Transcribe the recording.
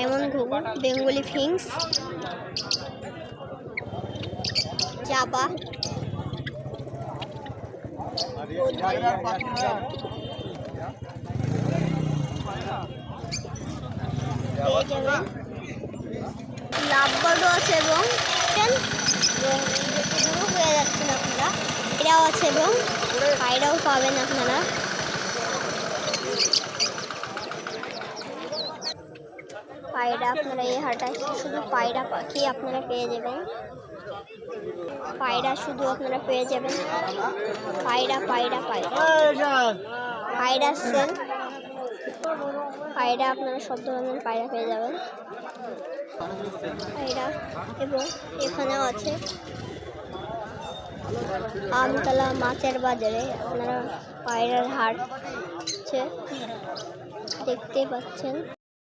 Diamond ঘুঘু, Bengali ফিংস, জাবা, পেয়ে যাবেন লাভবার্ডও আছে এবং পুরো হয়ে যাচ্ছেন আপনারা, এরাও আছে এবং পায়রাও পাবেন আপনারা। পায়রা আপনারা এই হাটায় শুধু পায়রা পাখি আপনারা পেয়ে যাবেন, পায়রা শুধু আপনারা পেয়ে যাবেন, পায়রা পায়রা পায়রা পায়রা সেল, পায়রা আপনারা সব ধরনের পায়রা পেয়ে যাবেন পায়রা। এবং এখানেও আছে আমতলা মাছের বাজারে আপনারা পায়রার হাট দেখতে পাচ্ছেন।